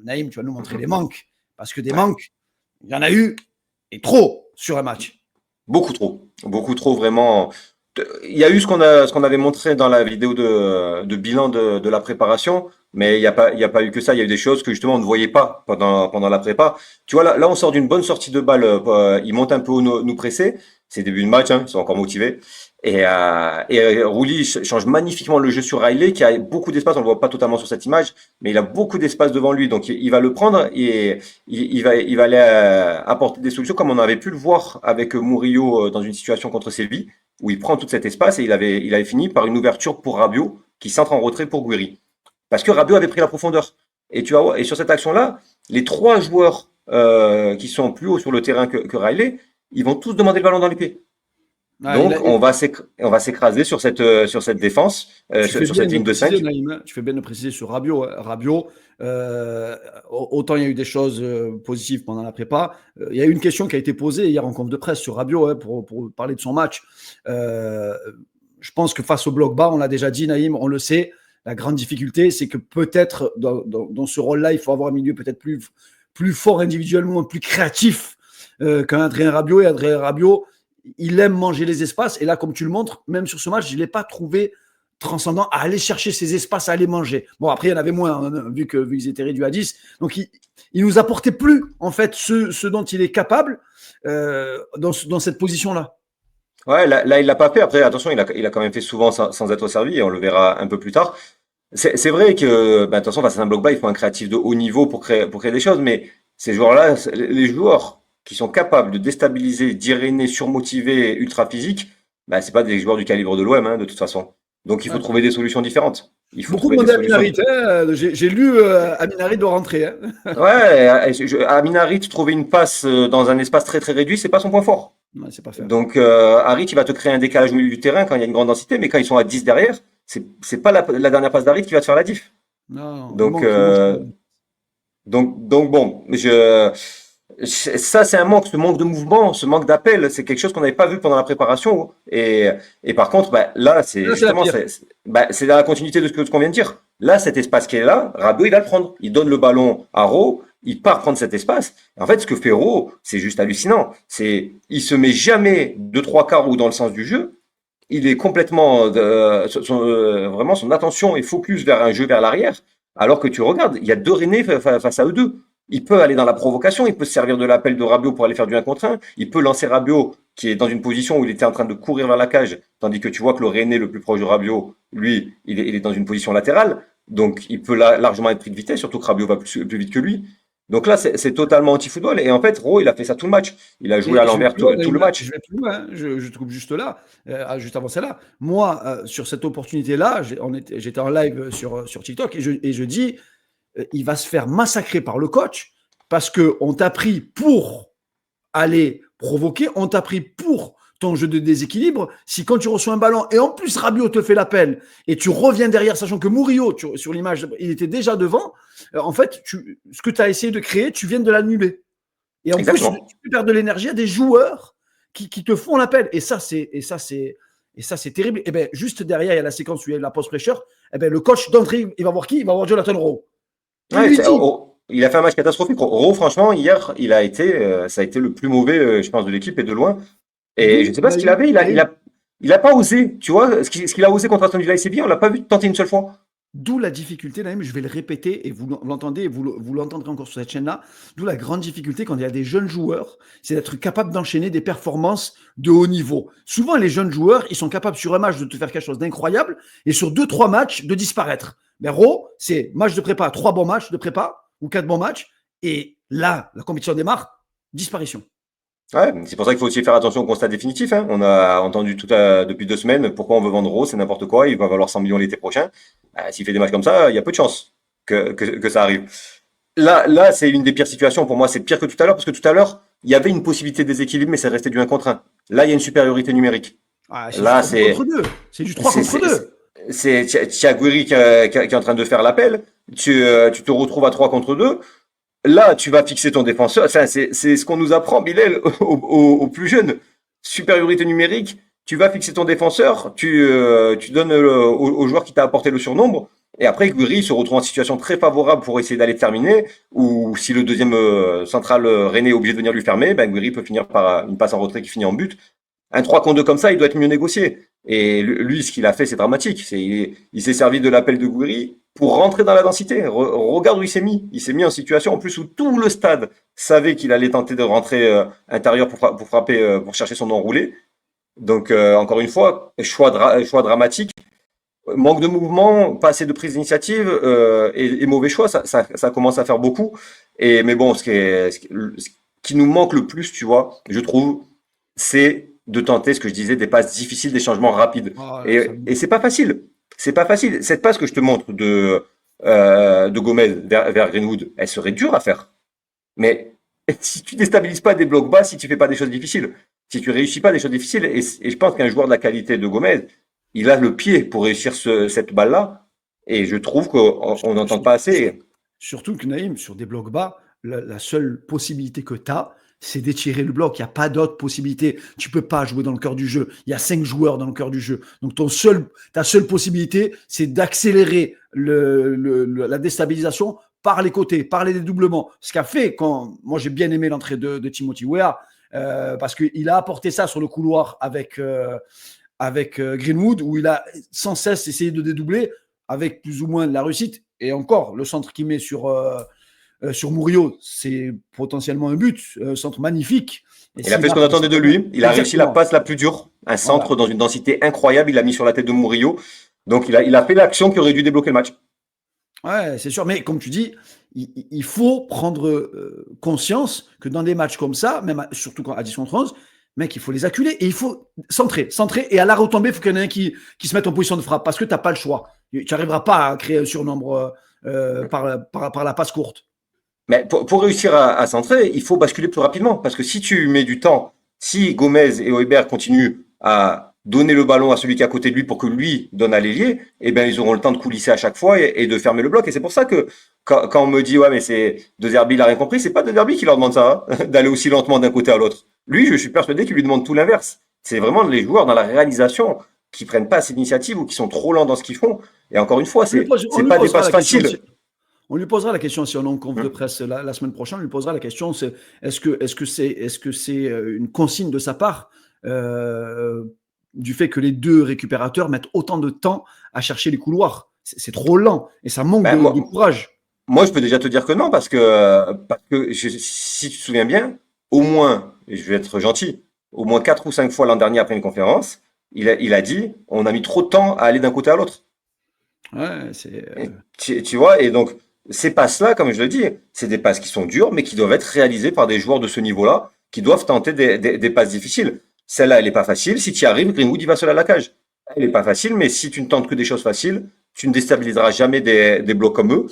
Naïm, tu vas nous montrer les manques. Parce que des manques, il y en a eu, et trop, sur un match. Beaucoup trop, vraiment. Il y a eu ce qu'on avait montré dans la vidéo de bilan de la préparation, mais il y a pas eu que ça. Il y a eu des choses que justement on ne voyait pas pendant la prépa. Tu vois, là, on sort d'une bonne sortie de balle. Ils montent un peu haut nous presser. C'est début de match, hein, ils sont encore motivés. Et Rouli change magnifiquement le jeu sur Riley, qui a beaucoup d'espace. On le voit pas totalement sur cette image, mais il a beaucoup d'espace devant lui. Donc il va le prendre et il va aller apporter des solutions, comme on avait pu le voir avec Murillo dans une situation contre Séville, où il prend tout cet espace et il avait fini par une ouverture pour Rabiot, qui centre en retrait pour Guiri. Parce que Rabiot avait pris la profondeur. Et sur cette action-là, les trois joueurs qui sont plus hauts sur le terrain que Riley, ils vont tous demander le ballon dans les pieds. Donc, on va s'écraser sur cette défense, sur cette ligne de 5. Naïm, tu fais bien de préciser sur Rabiot. Rabiot, autant il y a eu des choses positives pendant la prépa. Il y a eu une question qui a été posée hier en conf de presse sur Rabiot pour parler de son match. Je pense que face au bloc bas, on l'a déjà dit, Naïm, on le sait, la grande difficulté, c'est que peut-être dans ce rôle-là, il faut avoir un milieu peut-être plus fort individuellement, plus créatif qu'un Adrien Rabiot. Et Adrien Rabiot, il aime manger les espaces. Et là, comme tu le montres, même sur ce match, je ne l'ai pas trouvé transcendant à aller chercher ces espaces, à aller manger. Bon, après, il y en avait moins, hein, vu qu'ils étaient réduits à 10. Donc, il nous apportait plus, en fait, ce dont il est capable dans cette position-là. Ouais, là, il l'a pas fait. Après, attention, il a quand même fait souvent sans être servi, et on le verra un peu plus tard. C'est vrai que, de toute façon, face à un bloc bas, il faut un créatif de haut niveau pour créer des choses, mais ces joueurs-là, les joueurs qui sont capables de déstabiliser, d'iréner, surmotivés, ultra physiques, c'est pas des joueurs du calibre de l'OM, hein, de toute façon. Donc il faut trouver des solutions différentes. Il faut beaucoup trouver de des monde à solutions. Aminarit. J'ai lu Aminarit doit rentrer. Hein. Ouais, Amin Harit, trouver une passe dans un espace très très réduit, c'est pas son point fort. Ouais, c'est pas fait. Donc Harit, il va te créer un décalage au milieu du terrain quand il y a une grande densité, mais quand ils sont à 10 derrière, c'est pas la dernière passe d'Harit qui va te faire la diff. Non, Donc il manque. donc bon, ça, c'est un manque, ce manque de mouvement, ce manque d'appel, c'est quelque chose qu'on n'avait pas vu pendant la préparation. Et par contre, là, c'est Là, c'est la justement, pire. c'est dans la continuité de ce qu'on vient de dire. Là, cet espace qui est là, Rabiot, il va le prendre. Il donne le ballon à Rowe, il part prendre cet espace. En fait, ce que fait Rowe, c'est juste hallucinant. Il se met jamais de trois quarts ou dans le sens du jeu. Il est complètement, vraiment, son attention est focus vers un jeu vers l'arrière. Alors que tu regardes, il y a deux Rennais face à eux deux. Il peut aller dans la provocation, il peut se servir de l'appel de Rabiot pour aller faire du 1 contre 1, il peut lancer Rabiot qui est dans une position où il était en train de courir vers la cage, tandis que tu vois que le Rennais le plus proche de Rabiot, lui, il est dans une position latérale, donc il peut largement être pris de vitesse, surtout que Rabiot va plus vite que lui. Donc là, c'est totalement anti-football, et en fait, Rowe, il a fait ça tout le match. Il a joué à Et je vais l'envers plus loin, tout le Naïm, je match. vais plus loin. Je te coupe juste là, juste avant celle-là. Moi, sur cette opportunité-là, j'étais en live sur TikTok et je dis, il va se faire massacrer par le coach parce qu'on t'a pris pour aller provoquer, on t'a pris pour ton jeu de déséquilibre. Si quand tu reçois un ballon et en plus Rabiot te fait l'appel et tu reviens derrière, sachant que Murillo, sur l'image, il était déjà devant, en fait, ce que tu as essayé de créer, tu viens de l'annuler. Et en plus, Exactement. tu perds de l'énergie à des joueurs qui te font l'appel. Et ça, c'est terrible. Et bien, juste derrière, il y a la séquence où il y a la pause fraîcheur. Et bien, le coach d'entrée, il va voir qui? Il va voir Jonathan Rowe. Il Ouais, lui dit, il a fait un match catastrophique. Rowe, franchement, hier, ça a été le plus mauvais, je pense, de l'équipe et de loin. Et je ne d'où sais pas ce qu'il avait. Il a pas osé. Tu vois, ce qu'il a osé contre Aston Villa et Séville, on l'a pas vu tenter une seule fois. D'où la difficulté, Naïm, je vais le répéter, et vous l'entendez, et vous l'entendrez encore sur cette chaîne-là, d'où la grande difficulté quand il y a des jeunes joueurs, c'est d'être capable d'enchaîner des performances de haut niveau. Souvent, les jeunes joueurs, ils sont capables sur un match de te faire quelque chose d'incroyable, et sur 2-3 matchs de disparaître. Mais Raw, c'est match de prépa, 3 bons matchs de prépa, ou 4 bons matchs, et là, la compétition démarre, disparition. Ouais, c'est pour ça qu'il faut aussi faire attention au constat définitif, hein. On a entendu depuis 2 semaines pourquoi on veut vendre Rowe, c'est n'importe quoi, il va valoir 100 millions l'été prochain. S'il fait des matchs comme ça, il y a peu de chances que ça arrive. Là, c'est une des pires situations. Pour moi, c'est pire que tout à l'heure, parce que tout à l'heure, il y avait une possibilité de déséquilibre, mais c'est resté du 1 contre 1. Là, il y a une supériorité numérique. Ah, c'est du Là, 3 contre 2. C'est du 3 c'est, contre c'est, 2. c'est Thiaguiri qui est en train de faire l'appel. Tu te retrouves à 3 contre 2. Là, tu vas fixer ton défenseur. Enfin, c'est ce qu'on nous apprend, Bilal, aux plus jeunes. Supériorité numérique. tu vas fixer ton défenseur, tu donnes au joueur qui t'a apporté le surnombre, et après Guiri se retrouve en situation très favorable pour essayer d'aller terminer, ou si le deuxième central René est obligé de venir lui fermer, ben Guiri peut finir par une passe en retrait qui finit en but. Un 3 contre 2 comme ça, il doit être mieux négocié. Et lui, ce qu'il a fait, c'est dramatique. Il s'est servi de l'appel de Gouiri pour rentrer dans la densité. Regarde où il s'est mis. Il s'est mis en situation, en plus, où tout le stade savait qu'il allait tenter de rentrer intérieur pour frapper, pour chercher son enroulé. Donc, encore une fois, choix dramatique. Manque de mouvement, pas assez de prise d'initiative et mauvais choix, ça commence à faire beaucoup. Mais bon, ce qui nous manque le plus, tu vois, je trouve, c'est de tenter ce que je disais, des passes difficiles, des changements rapides. Oh, là, Et c'est pas facile. C'est pas facile. Cette passe que je te montre de Gomez vers Greenwood, elle serait dure à faire. Mais si tu déstabilises pas des blocs bas, si tu fais pas des choses difficiles, si tu réussis pas des choses difficiles, et je pense qu'un joueur de la qualité de Gomez, il a le pied pour réussir cette balle-là, et je trouve qu'on n'entend pas assez. surtout que Naïm, sur des blocs bas, la seule possibilité que tu as, c'est d'étirer le bloc. Il n'y a pas d'autre possibilité. Tu ne peux pas jouer dans le cœur du jeu. Il y a 5 joueurs dans le cœur du jeu. Donc ta seule possibilité, c'est d'accélérer la déstabilisation par les côtés, par les dédoublements. Ce qu'a fait, moi j'ai bien aimé l'entrée de Timothy Weah, parce qu'il a apporté ça sur le couloir avec Greenwood, où il a sans cesse essayé de dédoubler avec plus ou moins de la réussite. Et encore, le centre qu'il met sur Murillo, c'est potentiellement un but, centre magnifique. Et Il a fait ce qu'on attendait de lui. Il a réussi la passe la plus dure. Un centre voilà, dans une densité incroyable. Il l'a mis sur la tête de Murillo. Donc il a fait l'action qui aurait dû débloquer le match. ouais, c'est sûr. Mais comme tu dis, il faut prendre conscience que dans des matchs comme ça, même surtout à 10 contre 11, mec, il faut les acculer et il faut centrer. Et à la retombée, il faut qu'il y en ait un qui se mette en position de frappe parce que tu n'as pas le choix. Tu n'arriveras pas à créer un surnombre par la passe courte. Mais pour réussir à centrer, il faut basculer plus rapidement. Parce que si tu mets du temps, si Gomez et Højbjerg continuent à donner le ballon à celui qui est à côté de lui pour que lui donne à l'ailier, eh bien, ils auront le temps de coulisser à chaque fois et de fermer le bloc. Et c'est pour ça que quand on me dit, ouais, mais c'est De Zerbi, il a rien compris, c'est pas De Zerbi qui leur demande ça, hein, d'aller aussi lentement d'un côté à l'autre. Lui, je suis persuadé qu'il lui demande tout l'inverse. C'est vraiment les joueurs dans la réalisation qui prennent pas cette initiative ou qui sont trop lents dans ce qu'ils font. Et encore une fois, On c'est lui pas des posera passes la question. faciles. On lui posera la question si on est en conf de Hum. presse la semaine prochaine. On lui posera la question est-ce que c'est une consigne de sa part du fait que les deux récupérateurs mettent autant de temps à chercher les couloirs. C'est trop lent et ça manque Ben, de courage. moi, je peux déjà te dire que non, parce que si tu te souviens bien, au moins, et je vais être gentil, au moins 4 ou 5 fois l'an dernier après une conférence, il a dit, on a mis trop de temps à aller d'un côté à l'autre. Ouais, c'est Et tu vois, et donc, ces passes-là, comme je le dis, c'est des passes qui sont dures, mais qui doivent être réalisées par des joueurs de ce niveau-là, qui doivent tenter des passes difficiles. Celle-là, elle est pas facile. Si tu y arrives, Greenwood, il va seul à la cage. Elle est pas facile, mais si tu ne tentes que des choses faciles, tu ne déstabiliseras jamais des blocs comme eux.